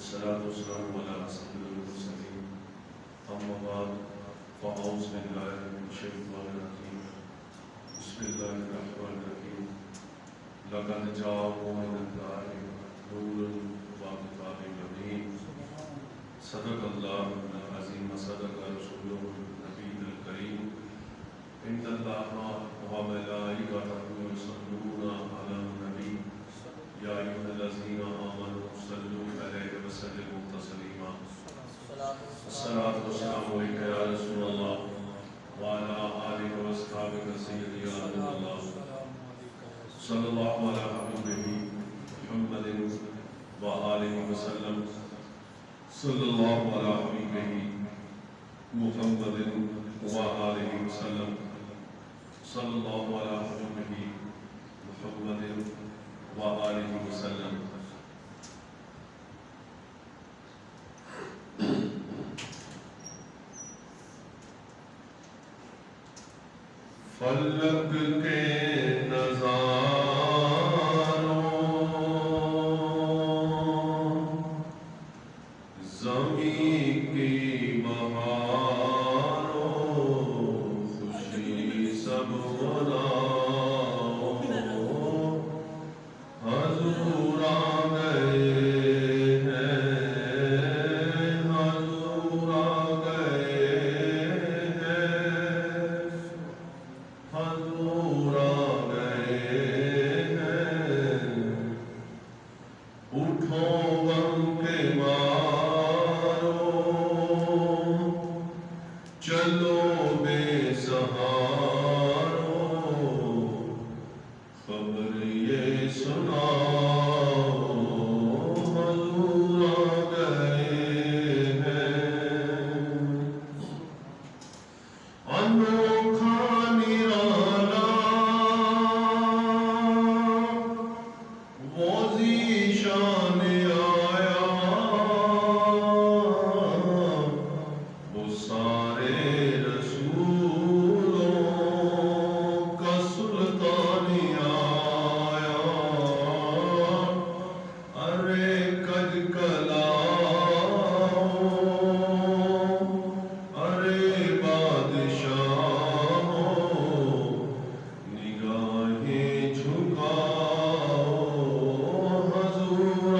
والصلاة والسلام على سيد المرسلين أما بعد فأعوذ بالله من الشيطان الرجيم بسم الله الرحمن الرحيم لقد جاءكم من الله نور وكتاب مبين صدق الله العظيم وصدق رسوله النبي الكريم إن الله وملائكته يصلون على النبي يا أيها الذين آمنوا صلوا عليه وسلموا تسليما الصلاة والسلام عليك يا رسول الله وعلى آلك وأصحابك سيدي يا رسول الله صلى الله على حبيبه محمد وآله وسلم صلى الله على حبيبه محمد وآله وسلم صلى الله على حبيبه محمد وآله وسلم فلک کے نظاروں زمین کی بہاروں خوشی سب مناؤ حضور آ گئے ہیں حضور آ گئے ہیں حضور آ گئے ہیں اٹھو غم کے مارو چلو بے سہارو خبر یہ سناؤ حضور آ گئے ہیں انوکھا نرالا وہ ذیشان آیا وہ سارے رسولوں کا سلطان آیا ارے کج کلاؤ ارے بادشاہوں نگاہیں جھکاؤ حضور آ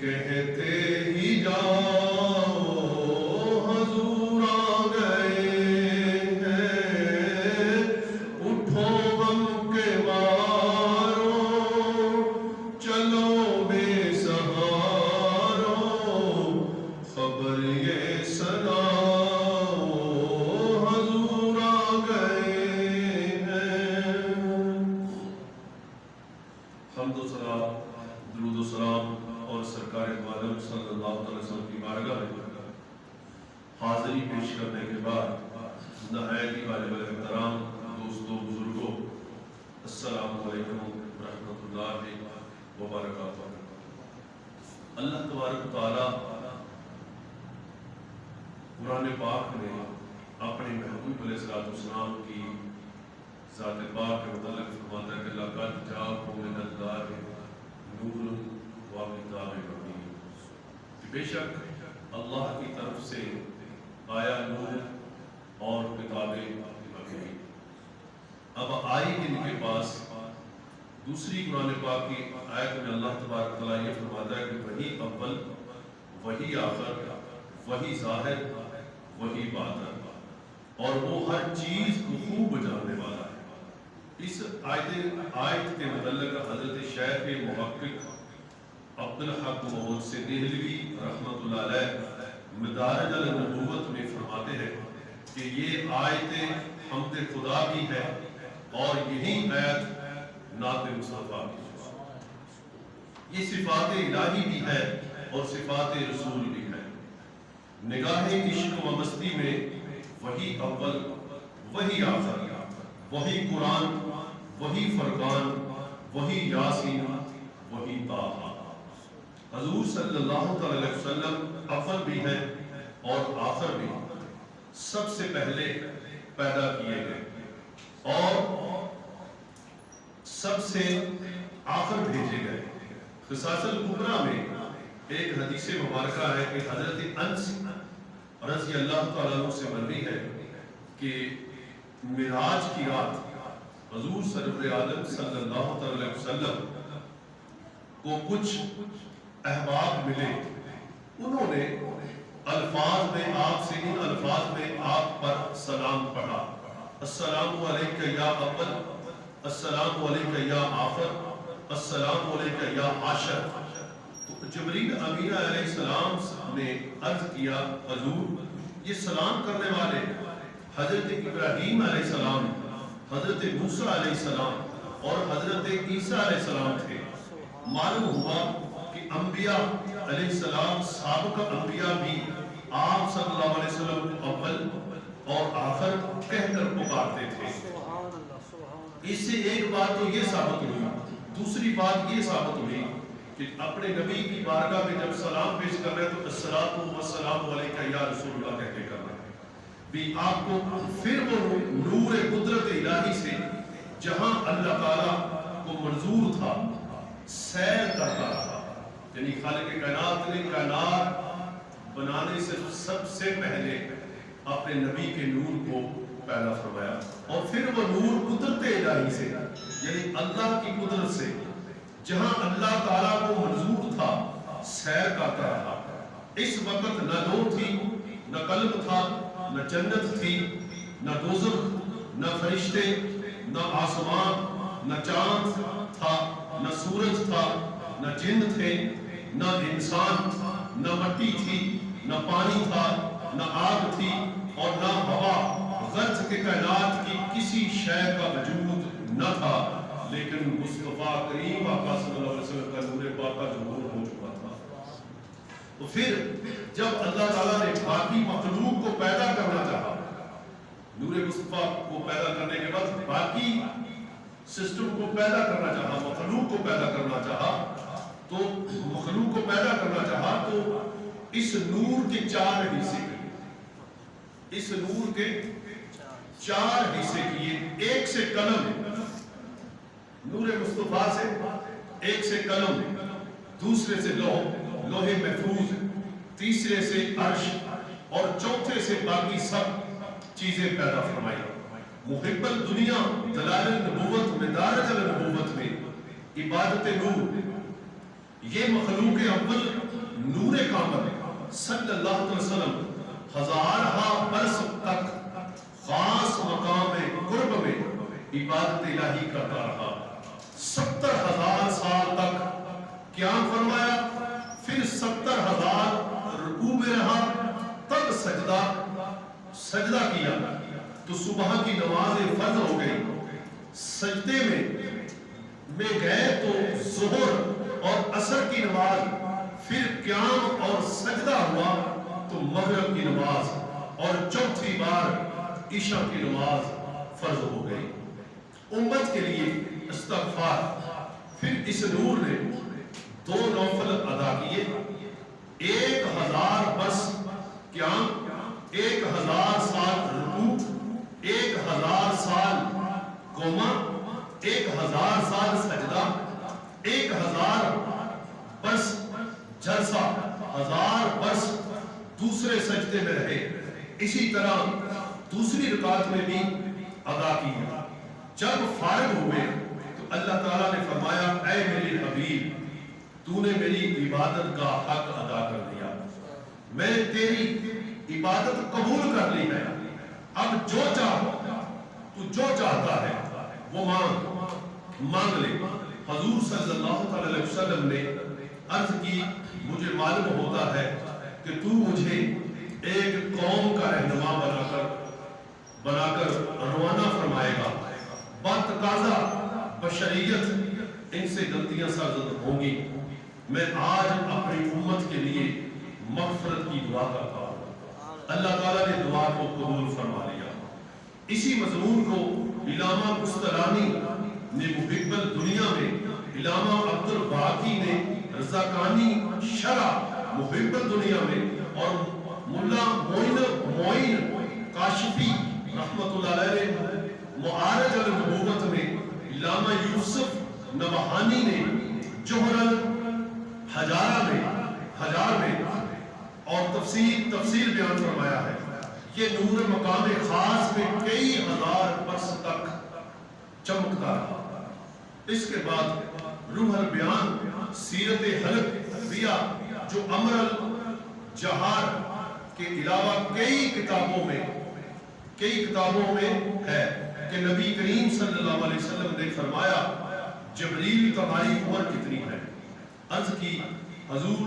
کہتے ہی جاؤ حضور آ گئے ہیں، اٹھو غم کے مارو چلو بے سہارو، خبر یہ سناؤ حضور آ گئے ہیں۔ حمد و ثنا، درود و سلام اور سرکار عالم صلی اللہ علیہ وسلم کی بارگاہ میں حاضری پیش کرنے کے بعد نہایت ہی واجب الاحترام دوستوں بزرگوں، السلام علیکم ورحمۃ اللہ وبرکاتہ۔ اللہ تبارک و تعالیٰ قرآن پاک میں اپنے محبوب علیہ السلام کی ذات پاک کے متعلق فرماتا ہے کہ لقد جاءکم من اللہ نور و کتاب مبین، بے شک اللہ کی طرف سے آیا نور اور کتاب مبین۔ اب آئی ان کے پاس دوسری قرآن پاک کی آیت میں اللہ تبارک تعالیٰ یہ فرماتا ہے کہ وہی اول، وہی آخر، وہی ظاہر، وہی باطن، اور وہ ہر چیز کو خوب جاننے والا ہے۔ اس آیت کے متعلق حضرت شیخ محقق عبدالحق محمود سے دہلوی رحمۃ اللہ علیہ مدارج النبوت میں فرماتے ہیں کہ یہ آیت حمد خدا بھی ہے اور یہی آیت نعت مصطفیٰ بھی ہے۔ یہ صفات الہی بھی ہے اور صفات رسول بھی ہے۔ نگاہ عشق و مستی میں وہی اول، وہی آخر، وہی قرآن، وہی فرقان، وہی یاسین، وہی طٰہٰ۔ حضور صلی اللہ علیہ وسلم اول بھی ہیں اور آخر بھی، سب سے پہلے پیدا کیے گئے اور سب سے آخر بھیجے گئے۔ قصاص الکبریٰ میں ایک حدیث مبارکہ ہے کہ حضرت انس رضی اللہ تعالیٰ عنہ سے مروی ہے کہ معراج کی رات حضور سرور عالم صلی اللہ علیہ وسلم کو کچھ احباب ملے، انہوں نے الفاظ میں آپ سے ان الفاظ میں آپ پر سلام پڑھا، السلام علیکہ یا اول، السلام علیکہ یا آخر، السلام علیکہ یا حاشر۔ تو جبریل امینہ علیہ السلام نے عرض کیا حضور یہ سلام کرنے والے حضرت ابراہیم علیہ السلام، حضرت موسیٰ علیہ السلام اور حضرت عیسیٰ علیہ السلام تھے۔ معلوم ہوا کہ انبیاء علیہ السلام سابقہ انبیاء بھی آپ صلی اللہ علیہ وسلم کو اول اور آخر کہہ کر پکارتے تھے۔ اس سے ایک بات تو یہ ثابت ہوئی، دوسری بات یہ ثابت ہوئی کہ اپنے نبی کی بارگاہ میں جب سلام پیش کر رہے تو الصلاۃ والسلام علیکہ یا رسول اللہ کہہ کے کر رہے بھی آپ کو پھر وہ نور قدرت الہی سے جہاں اللہ تعالیٰ کو منظور تھا سیر کرتا رہا۔ یعنی خالق کائنات نے کائنات بنانے سے سب سے پہلے اپنے نبی کے نور کو پیدا فرمایا اور پھر وہ نور قدرت الہی سے یعنی اللہ کی قدرت سے جہاں اللہ تعالیٰ کو منظور تھا سیر کرتا رہا۔ اس وقت نہ نور تھی، نہ قلب تھا، نہ جنت تھی، نہ دوزخ، نہ فرشتے، نہ آسمان، نہ چاند تھا، نہ سورج تھا، نہ جن تھے، نہ انسان، نہ مٹی تھی، نہ پانی تھا، نہ آگ تھی اور نہ ہوا۔ غرض کے کائنات کی کسی شے کا وجود نہ تھا، لیکن مصطفیٰ کریم آقا صلی اللہ علیہ وسلم کا نور پاک کا ظہور ہو چکا تھا۔ تو پھر جب اللہ تعالیٰ نے باقی مخلوق کو پیدا کرنا چاہا، نور مصطفیٰ کو پیدا کرنے کے بعد باقی سسٹم کو پیدا کرنا چاہا، مخلوق کو پیدا کرنا چاہا، تو مخلوق کو پیدا کرنا چاہا تو اس نور کے چار حصے کیے، اس نور کے چار حصے کیے۔ ایک سے قلم، نور مصطفیٰ سے ایک سے قلم، دوسرے سے لوح محفوظ، تیسرے سے عرش اور چوتھے سے باقی سب چیزیں پیدا فرمائی۔ محب الدنیا دلال النبوت مدارج النبوت میں عبادت نور، یہ مخلوق اول صلی اللہ علیہ وسلم ہزارہا برس تک خاص مقام قرب میں عبادت الہی کرتا رہا. 70,000 سال تک قیام فرمایا، پھر 70,000 رکوع میں رہا، تب سجدہ کیا تو صبح کی نماز فرض ہو گئی. سجدے میں گئے تو ظہر اور عصر کی نماز، پھر قیام اور سجدہ ہوا تو مغرب کی نماز، اور چوتھی بار عشاء کی نماز فرض ہو گئی. امت کے لیے استغفار. پھر اس نور نے 2 نوفل ادا کیے، 1000 برس قیام، 1000 سال رکوع، 1000 سال قوما، 1000 سال سجدہ، 1000 برس جلسہ، 1000 برس دوسرے سجدے میں رہے. اسی طرح دوسری رکعت میں بھی ادا کیا. جب فارغ ہوئے تو اللہ تعالیٰ نے فرمایا اے میرے حبیب، تو نے میری عبادت کا حق ادا کر دیا، میں تیری عبادت قبول کر لی ہے، اب جو چاہتا ہے وہ مانگ لے. حضور صلی اللہ علیہ وسلم نے عرض کی مجھے معلوم ہوتا ہے کہ تو مجھے ایک قوم کا رہنما بنا کر روانہ فرمائے گا، بتقاضا بشریت ان سے غلطیاں سرزد ہوں گی. میں آج اپنی امت کے لیے مغفرت کی دعا کرتا ہوں. اللہ تعالیٰ نے دعا کو قبول فرما لیا. اسی مضمون کو علامہ قسطلانی نے محب الدنیا میں، علامہ عبد الباقی نے رضاکانی شرح محب الدنیا میں، اور ملا معین کاشفی رحمت اللہ علیہ نے معارج النبوت میں، علامہ یوسف نبہانی نے جوہر الحجار میں اور تفسیر بیان فرمایا ہے. یہ نور مقام خاص میں کئی ہزار برس تک چمکتا رہا. اس کے بعد روح البیان سیرت حلقیہ جو امر الجہار کے علاوہ کئی کتابوں میں ہے کہ نبی کریم صلی اللہ علیہ وسلم نے فرمایا جبریل تمہاری عمر کتنی ہے؟ عرض کی حضور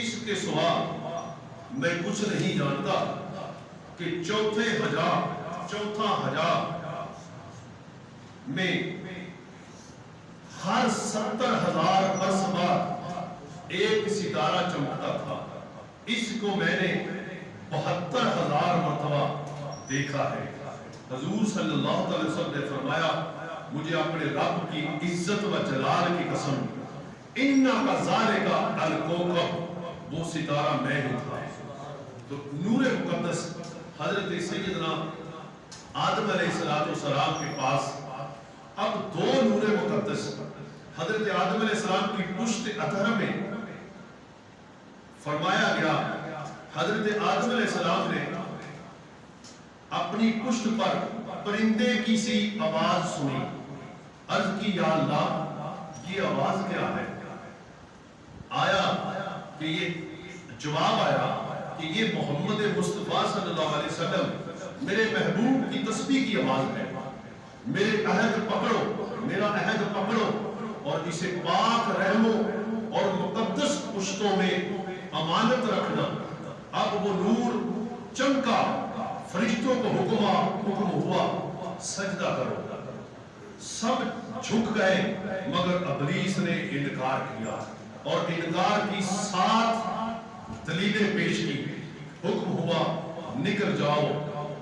اس کے سوا میں کچھ نہیں جانتا کہ چوتھا حجاب میں ہر 70,000 برس بعد ایک ستارہ چمکتا تھا. اس کو میں نے 72,000 مرتبہ دیکھا ہے. حضور صلی اللہ علیہ وسلم نے فرمایا مجھے اپنے رب کی عزت و جلال کی قسم، انکا ذالکا الکوکب، وہ ستارہ میں ہی تھا. تو نور مقدس حضرت سیدنا آدم علیہ السلام کے پاس اب 2 نور مقدس حضرت آدم علیہ السلام کی پشت اطہر میں فرمایا گیا. حضرت آدم علیہ السلام نے اپنی پشت پر پرندے کی سی آواز سنی. عرض کی یا اللہ یہ آواز کیا ہے؟ جواب آیا کہ یہ محمد مصطفیٰ صلی اللہ علیہ وسلم میرے محبوب کی تسبیح کی آواز ہے. میرا عہد پکڑو اور اسے پاک رحموں اور مقدس پشتوں میں امانت رکھنا. اب وہ نور چمکا، فرشتوں کو حکم ہوا سجدہ کرو. سب جھک گئے مگر ابلیس نے انکار کیا اور انکار کی 7 دلیلیں پیش کی. حکم ہوا نکل جاؤ،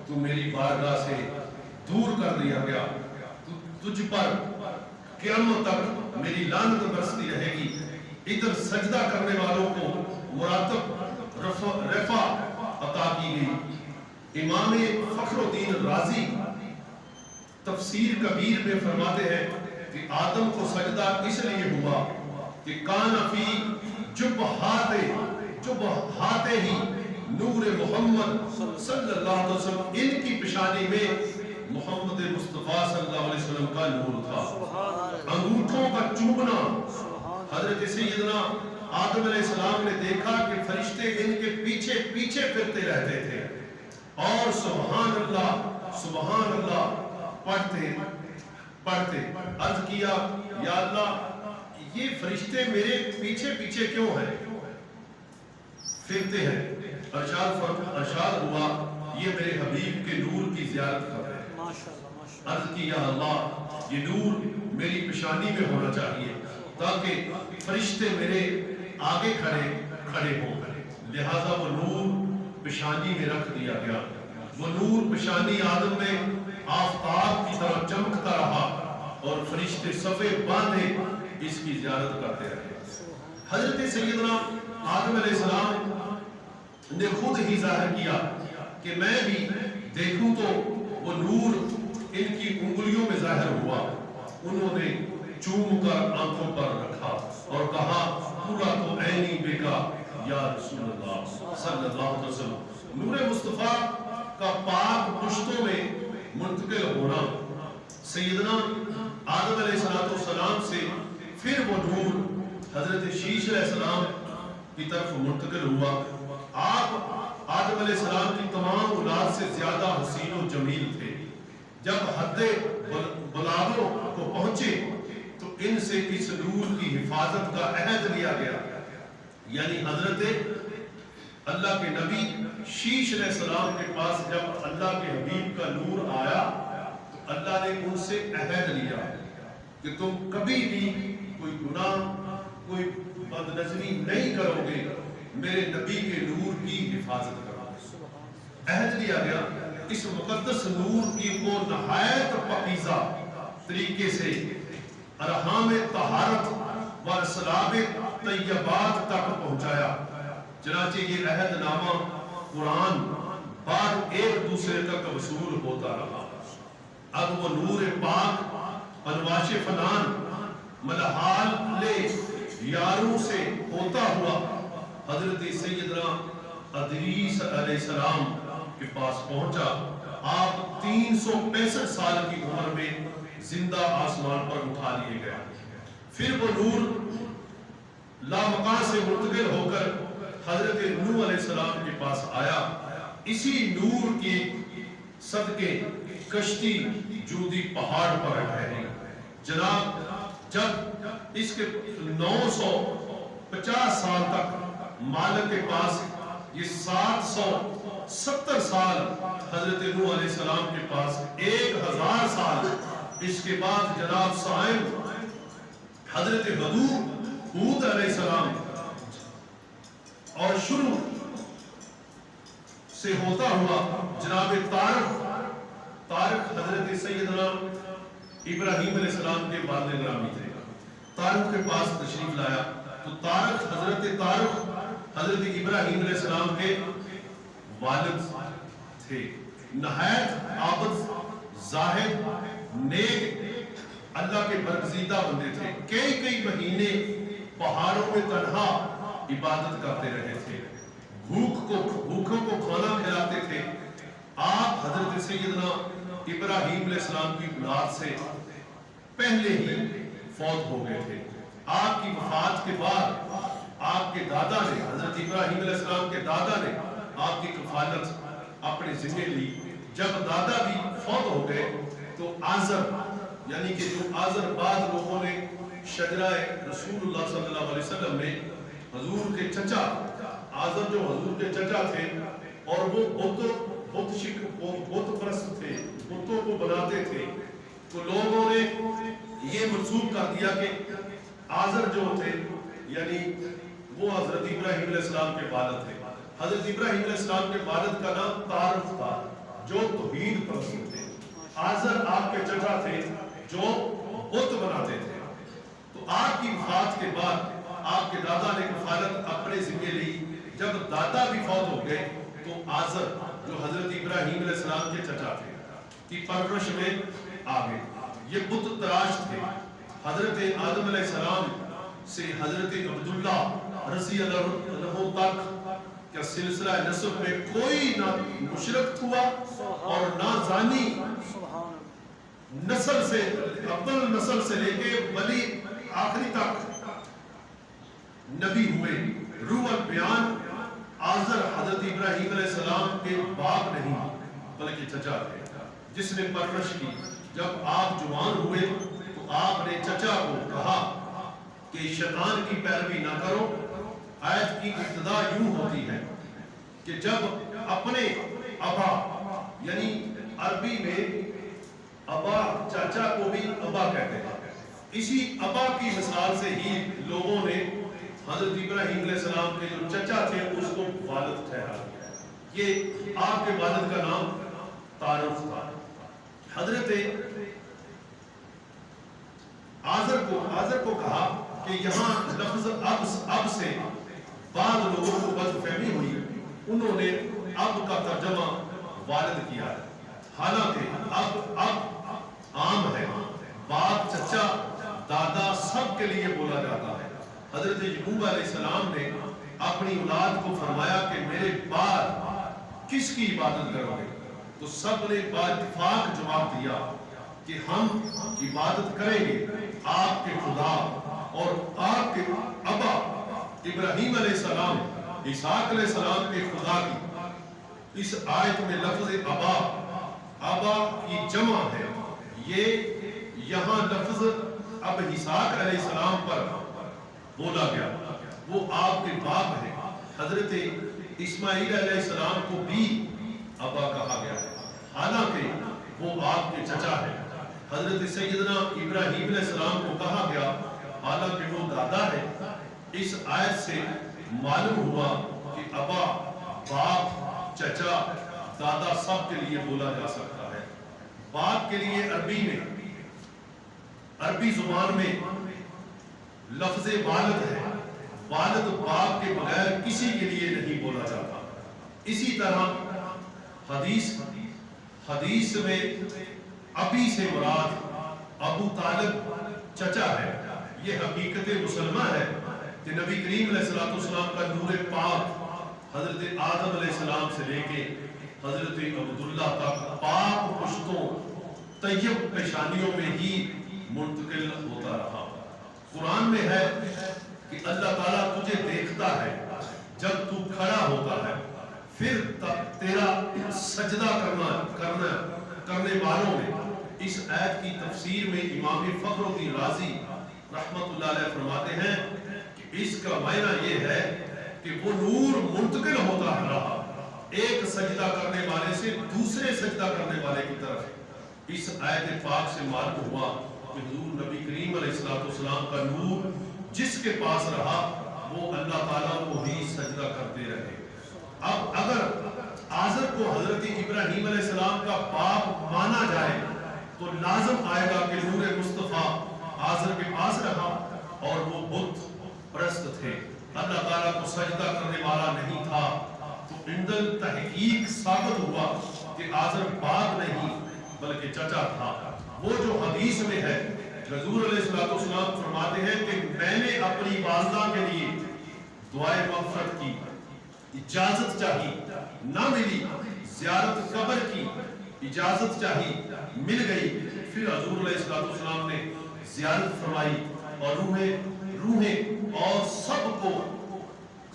تو میری بارگاہ سے دور کر دیا گیا، تجھ پر قیامت تک میری لعنت برستی رہے گی. ادھر سجدہ کرنے والوں کو مراتب رفع عطا کی گئی. امام فخر الدین رازی تفسیر کبیر میں فرماتے ہیں کہ آدم کو سجدہ اس لیے ہوا کہ کان فی جبہات ہی نور محمد صلی اللہ علیہ وسلم، ان کی پیشانی میں محمد مصطفیٰ صلی اللہ علیہ وسلم کا نور تھا. انگوٹھوں کا چومنا حضرت سیدنا آدم علیہ السلام نے دیکھا کہ فرشتے ان کے پیچھے پیچھے پھرتے رہتے تھے اور سبحان اللہ پڑھتے عرض کیا یا اللہ یہ فرشتے میرے پیچھے پیچھے کیوں ہیں پھرتے ہیں؟ ارشاد ہوا یہ میرے حبیب کے نور کی زیارت کر رہے ہیں۔ عرض کی یا اللہ یہ نور میری پیشانی میں ہونا چاہیے تاکہ فرشتے میرے آگے کھڑے ہوں، لہذا وہ نور پیشانی میں رکھ دیا گیا۔ وہ نور پیشانی آدم میں آفتاب کی طرح چمکتا رہا اور فرشتے صفے باندھے اس کی زیارت کرتے رہے۔ حضرت سیدنا آدم علیہ السلام نے خود ہی ظاہر کیا کہ میں بھی دیکھوں تو وہ نور ان کی انگلیوں میں ظاہر ہوا۔ انہوں نے چوم کر آنکھوں پر رکھا اور کہا پورا تو عینی بیکا یا رسول اللہ صلی اللہ علیہ وسلم۔ نور مصطفیٰ کا پاک پشتوں میں منتقل ہونا سیدنا آدم علیہ السلام سے پھر وہ نور حضرت شیش علیہ السلام کی طرف منتقل ہوا۔ آپ آدم علیہ السلام کی تمام اولاد سے زیادہ حسین و جمیل تھے۔ جب حد بلاغوں کو پہنچے تو ان سے اس نور کی حفاظت کا عہد لیا گیا، یعنی حضرت اللہ کے نبی شیش علیہ السلام کے پاس جب اللہ کے حبیب کا نور آیا تو اللہ نے ان سے عہد لیا کہ تم کبھی بھی کوئی گناہ کوئی بدنظری نہیں کرو گے، میرے نبی کے نور کی حفاظت کرو گے۔ عہد لیا گیا اس مقدس نور کی کو نہایت پاکیزہ طریقے سے ارحام طہارت و اسلاب طیبات تک پہنچایا۔ چنانچہ یہ عہد نامہ قرآن بعد ایک دوسرے تک وصول ہوتا رہا۔ اب وہ نور پاک انواش فنان ملحال لے یاروں سے ہوتا ہوا حضرت سیدنا ادریس علیہ السلام کے پاس پہنچا۔ آپ 365 سال کی عمر میں زندہ آسمان پر اٹھا لیے گئے۔ پھر وہ نور لامکان سے منتقل ہو کر حضرت نوح علیہ السلام کے پاس آیا۔ اسی نور کی صدقے کشتی جودی پہاڑ پر ٹھہری۔ جناب جب اس کے 950 سال تک مالک کے پاس یہ 770 سال حضرت نوح علیہ السلام کے پاس 1000 سال، اس کے بعد جناب صاحب حضرت ہود علیہ السلام اور شروع سے ہوتا ہوا جناب طارق حضرت سیدنا ابراہیم علیہ السلام کے والد گرامی تھے۔ طارق کے پاس تشریف لایا تو حضرت ابراہیم علیہ السلام کے والد تھے، نہایت عابد زاہد نیک اللہ کے برگزیدہ بندے تھے۔ کئی مہینے پہاڑوں میں تنہا عبادت کرتے رہے تھے، بھوکوں کو کھانا کھلاتے تھے۔ آپ حضرت سیدنا ابراہیم علیہ السلام کی اولاد سے پہلے ہی فوت ہو گئے تھے۔ آپ کی وفات کے بعد آپ کے دادا نے حضرت ابراہیم علیہ السلام کے دادا نے آپ کی کفالت اپنے ذمہ لی۔ جب دادا بھی فوت ہو گئے تو آزر یعنی کہ جو آزر بعد لوگوں نے شجرہ رسول اللہ صلی اللہ علیہ وسلم میں حضور کے چچا آزر جو حضور کے چچا تھے اور وہ بت پرست تھے، بتوں کو بناتے تھے، تو لوگوں نے یہ منسوب کر دیا کہ آزر جو تھے یعنی وہ حضرت ابراہیم علیہ السلام کے والد تھے۔ حضرت ابراہیم علیہ السلام کے والد کا نام طارق تھا جو توحید پرست تھے۔ آزر آپ کے چچا تھے جو بت بناتے تھے۔ تو آپ کی وفات کے بعد آپ کے دادا نے کفالت اپنے ذمہ لی۔ جب دادا بھی فوت ہو گئے تو آزر جو حضرت ابراہیم علیہ السلام کے چچا تھے کی پرورش میں آ گئے۔ یہ بت تراش تھے۔ حضرت آدم علیہ السلام سے حضرت عبداللہ رضی اللہ عنہ تک کا سلسلہ نسب میں کوئی نہ مشرک ہوا اور نہ زانی، نسل سے افضل نسل سے لے کے ولی آخری تک نبی ہوئے، روح البیان آزر حضرت ابراہیم علیہ السلام کے باپ نہیں بلکہ چچا تھے جس نے پرورش کی۔ جب آپ جوان ہوئے تو آپ نے چچا کو کہا کہ شیطان کی پیروی نہ کرو۔ آیت کی ابتدا یوں ہوتی ہے کہ جب اپنے ابا، یعنی عربی میں ابا چاچا کو بھی ابا کہتے ہیں، اسی ابا کی مثال سے ہی لوگوں نے حضرت ابراہیم علیہ السلام کے جو چچا تھے اس کو والد ٹھہرا دیا۔ یہ آپ کے والد کا نام تعارف تھا۔ حضرت آزر کو کہا کہ یہاں لفظ اب سے بعض لوگوں کو غلط فہمی ہوئی، انہوں نے اب کا ترجمہ والد کیا ہے، حالانکہ اب عام ہے، باپ، چچا، دادا سب کے لیے بولا جاتا ہے۔ حضرت یعقوب علیہ السلام نے اپنی اولاد کو فرمایا کہ میرے بعد کس کی عبادت کرو گے؟ تو سب نے باتفاق جواب دیا کہ ہم عبادت کریں گے آپ کے خدا اور آپ کے ابا ابراہیم علیہ السلام، اسحاق علیہ السلام کے خدا کی۔ اس آیت میں لفظ ابا کی جمع ہے، یہ یہاں لفظ اب اسحاق علیہ السلام پر بولا گیا، وہ آپ کے باپ ہیں۔ حضرت اسماعیل علیہ السلام کو بھی ابا کہا گیا ہے، حالانکہ وہ آپ کے چچا ہیں۔ حضرت سیدنا ابراہیم علیہ السلام کو کہا گیا، حالانکہ وہ دادا ہے۔ اس آیت سے معلوم ہوا کہ ابا، باپ، چچا، دادا سب کے لیے بولا جا سکتا ہے۔ باپ کے لیے عربی زبان میں لفظ والد ہے، والد باپ کے بغیر کسی کے لیے نہیں بولا جاتا۔ اسی طرح حدیث میں ابی سے مراد ابو طالب چچا ہے۔ یہ حقیقت مسلمہ ہے کہ نبی کریم علیہ السلام کا نور پاک حضرت آدم علیہ السلام سے لے کے حضرت عبداللہ تک پاک پشتوں طیب پیشانیوں میں ہی منتقل ہوتا رہا۔ قرآن میں ہے کہ اللہ تعالیٰ تجھے دیکھتا ہے جب تو کھڑا ہوتا ہے، پھر تیرا سجدہ کرنے والوں میں۔ اس آیت کی تفسیر میں امام فخر الدین رازی رحمت اللہ علیہ فرماتے ہیں کہ اس کا معنی یہ ہے کہ وہ نور منتقل ہوتا رہا ایک سجدہ کرنے والے سے دوسرے سجدہ کرنے والے کی طرف۔ اس آیت پاک سے معلوم ہوا کہ حضور نبی کریم علیہ السلام کا نور جس کے پاس رہا وہ اللہ تعالیٰ کو ہی سجدہ کرتے رہے۔ اب اگر آزر کو حضرت ابراہیم علیہ السلام کا باپ مانا جائے تو لازم آئے گا کہ نور مصطفیٰ آزر کے پاس رہا اور وہ بت پرست تھے، اللہ تعالیٰ کو سجدہ کرنے والا نہیں تھا۔ تو عند تحقیق ثابت ہوا کہ آزر باپ نہیں بلکہ چچا تھا۔ وہ جو حدیث میں ہے، حضور علیہ السلام فرماتے ہیں کہ میں نے اپنی والدہ کے لیے دعائے مغفرت کی، اجازت چاہی، نہ ملی، زیارت قبر کی اجازت چاہی، مل گئی۔ پھر حضور علیہ السلام نے زیارت فرمائی اور روحیں اور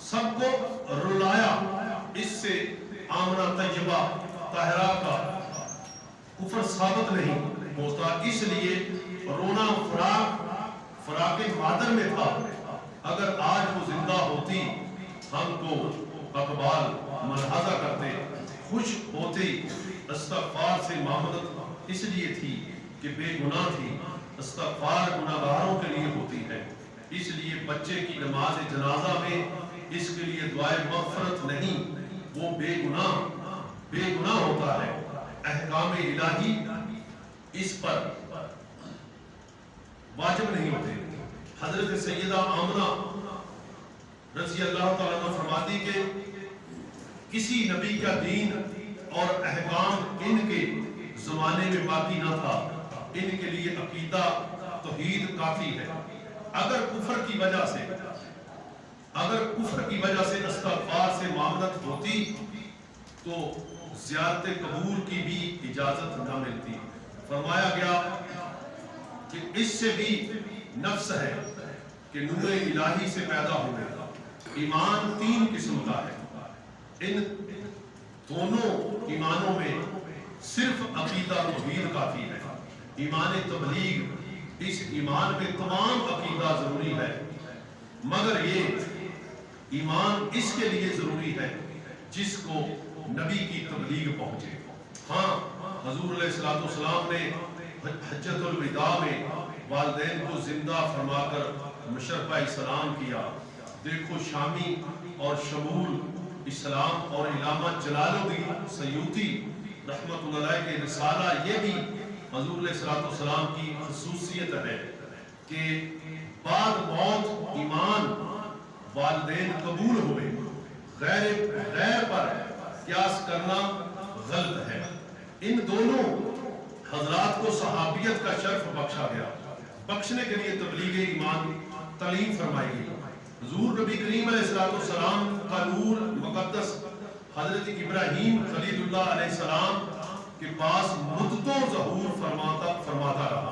سب کو رلایا۔ اس سے آمنہ طیبہ طاہرہ کا کفر ثابت نہیں ہوتا، اس لیے رونا فراق مادر میں تھا۔ اگر آج وہ زندہ ہوتی ہم کو اقبال ملحظہ کرتے، خوش ہوتی۔ استغفار سے معاملت اس لیے تھی کہ بے گناہ تھی، استغفار گناہگاروں کے لیے ہوتی ہے۔ اس لیے بچے کی نماز جنازہ میں اس کے لیے دعائے مغفرت نہیں، وہ بے گناہ ہوتا ہے۔ احکام الہی اس پر واجب نہیں ہوتے۔ حضرت سیدہ آمنہ رضی اللہ تعالیٰ عنہ فرماتی کہ کسی نبی کا دین اور احکام ان کے زمانے میں باقی نہ تھا، ان کے لیے عقیدہ توحید کافی ہے۔ اگر کفر کی وجہ سے استغفار سے معاملت ہوتی تو زیارت قبور کی بھی اجازت نہ ملتی۔ فرمایا گیا کہ اس سے بھی نفس ہے کہ نور الہی سے پیدا ہوئے۔ ایمان 3 قسم کا ہے، ان دونوں ایمانوں میں صرف عقیدہ توحید کافی ہے۔ ایمان تبلیغ، اس ایمان میں تمام عقیدہ ضروری ہے، مگر یہ ایمان اس کے لیے ضروری ہے جس کو نبی کی تبلیغ پہنچے۔ ہاں، حضور علیہ السلام نے حجۃ الوداع میں والدین کو زندہ فرما کر مشرفہ اسلام کیا۔ دیکھو شامی اور شمول اسلام اور علامہ جلال الدین سیوطی رحمۃ اللہ علیہ کے رسالہ، یہ بھی حضور علیہ السلام کی خصوصیت ہے کہ بعد موت ایمان والدین قبول ہوئے، غیر پر قیاس کرنا غلط ہے۔ ان دونوں حضرات کو صحابیت کا شرف بخشا گیا، بخشنے کے لیے تبلیغ ایمان تعلیم فرمائی گئی۔ حضور نبی کریم علیہ السلام کا نور مقدس حضرت ابراہیم خلیل اللہ علیہ السلام کے پاس مدتوں ظہور فرماتا رہا۔